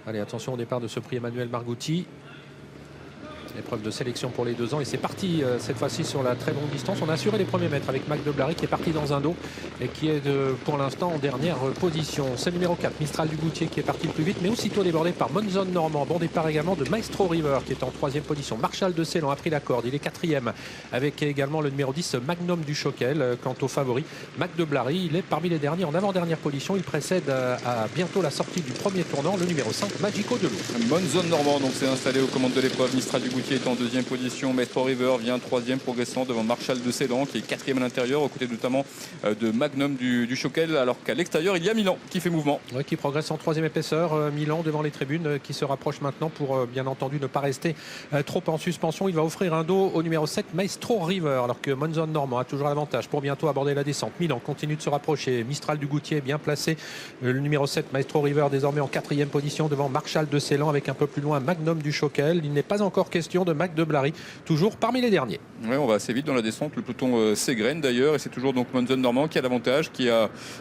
Allez, attention au départ de ce prix Emmanuel Margouti. Épreuve de sélection pour les 2 ans et c'est parti cette fois-ci sur la très longue distance. On a assuré les premiers mètres avec Mac de Blary qui est parti dans un dos et qui est pour l'instant en dernière position. C'est le numéro 4, Mistral du Goutier qui est parti le plus vite, mais aussitôt débordé par Monzon Normand. Bon départ également de Maestro River qui est en 3e position. Marshall de Ceylan a pris la corde, il est 4e avec également le numéro 10 Magnum du Choquel. Quant au favori, Mac de Blary, il est parmi les derniers en avant-dernière position. Il précède à bientôt la sortie du premier tournant le numéro 5 Magico de Loup. Monzon Normand donc s'est installé aux commandes de l'épreuve. Mistral du Goutier est en 2e position. Maestro River vient 3e progressant devant Marshall de Ceylan qui est 4e à l'intérieur, aux côtés notamment de Magnum du Choquel, alors qu'à l'extérieur il y a Milan qui fait mouvement. Oui, qui progresse en 3e épaisseur. Milan devant les tribunes qui se rapproche maintenant pour bien entendu ne pas rester trop en suspension. Il va offrir un dos au numéro 7 Maestro River, alors que Monzon Normand a toujours l'avantage pour bientôt aborder la descente. Milan continue de se rapprocher. Mistral du Goutier bien placé. Le numéro 7 Maestro River désormais en 4e position devant Marshall de Ceylan avec un peu plus loin Magnum du Choquel. Il n'est pas encore question de Mac de Blary, toujours parmi les derniers. Oui, on va assez vite dans la descente. Le peloton s'égrène d'ailleurs et c'est toujours donc Monzon Normand qui a l'avantage.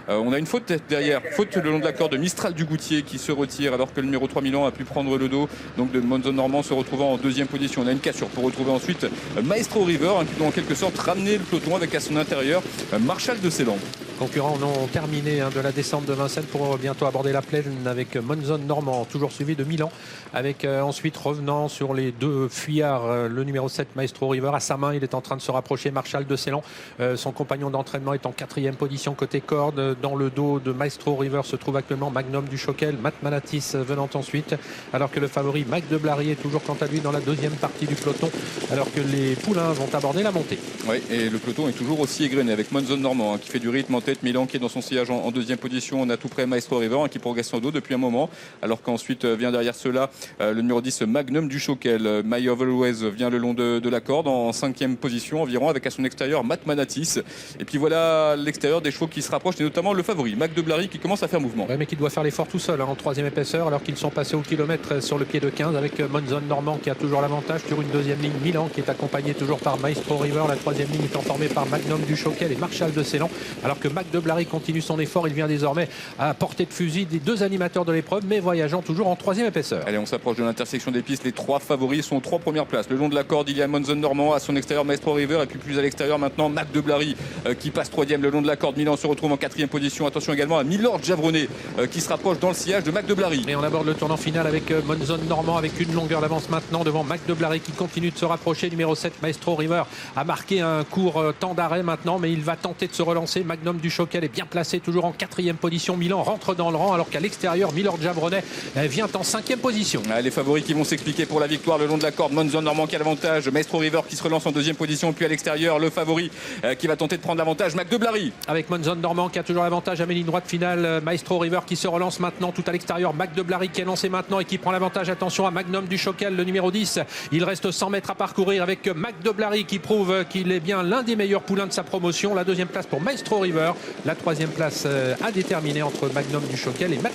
On a une faute derrière, faute le long de la corde de Mistral du Goutier qui se retire alors que le numéro 3 Milan a pu prendre le dos donc de Monzon Normand se retrouvant en 2e position. On a une cassure pour retrouver ensuite Maestro River qui doit en quelque sorte ramener le peloton avec à son intérieur Marshall de Ceylan. Concurrents ont terminé de la descente de Vincennes pour bientôt aborder la plaine avec Monzon Normand, toujours suivi de Milan, avec ensuite revenant sur les 2 fuyards, le numéro 7 Maestro River à sa main, il est en train de se rapprocher, Marshall de Ceylan, son compagnon d'entraînement est en 4e position côté corde. Dans le dos de Maestro River se trouve actuellement Magnum du Choquel, Matt Manatis venant ensuite, alors que le favori Mac de Blary est toujours quant à lui dans la 2e partie du peloton, alors que les poulains vont aborder la montée. Oui, et le peloton est toujours aussi égrené avec Monzon Normand qui fait du rythme en tête, Milan qui est dans son sillage en 2e position. On a tout près Maestro River qui progresse en dos depuis un moment, alors qu'ensuite vient derrière cela le numéro 10 Magnum du Choquel. My of Always vient le long de la corde en 5e position environ, avec à son extérieur Matt Manatis. Et puis voilà l'extérieur des chevaux qui se rapprochent, et notamment le favori Mac de Blary qui commence à faire mouvement. Oui, mais qui doit faire l'effort tout seul en 3e épaisseur, alors qu'ils sont passés au kilomètre sur le pied de 15 avec Monzon Normand qui a toujours l'avantage sur une 2e ligne. Milan qui est accompagné toujours par Maestro River. La 3e ligne étant formée par Magnum du Choquel et Marshall de Ceylan, alors que Mac de Blary continue son effort. Il vient désormais à portée de fusil des 2 animateurs de l'épreuve, mais voyageant toujours en 3e épaisseur. Allez, on s'approche de l'intersection des pistes. Les 3 favoris sont aux 3 premières places. Le long de la corde, il y a Monzon Normand, à son extérieur Maestro River, et puis plus à l'extérieur maintenant Mac de Blary qui passe 3e le long de la corde. Milan se retrouve en 4e position. Attention également à Milord Javronnet qui se rapproche dans le sillage de Mac de Blary. Et on aborde le tournant final avec Monzon Normand avec une longueur d'avance maintenant devant Mac de Blary qui continue de se rapprocher. Numéro 7 Maestro River a marqué un court temps d'arrêt maintenant, mais il va tenter de se relancer. Magnum du Choquel est bien placé toujours en 4e position. Milan rentre dans le rang alors qu'à l'extérieur Milord Javronnet vient en 5e position. Les favoris qui vont s'expliquer pour la victoire le long de la corde. Monzon Normand qui a l'avantage, Maestro River qui se relance en 2e position, puis à l'extérieur le favori qui va tenter de prendre l'avantage, Mac de Blary. Avec Monzon Normand qui a toujours l'avantage à mes lignes droite finale, Maestro River qui se relance maintenant tout à l'extérieur, Mac de Blary qui est lancé maintenant et qui prend l'avantage. Attention à Magnum du Choquel, le numéro 10. Il reste 100 mètres à parcourir avec Mac de Blary qui prouve qu'il est bien l'un des meilleurs poulains de sa promotion. La 2e place pour Maestro River, la 3e place à déterminer entre Magnum du Choquel et Mac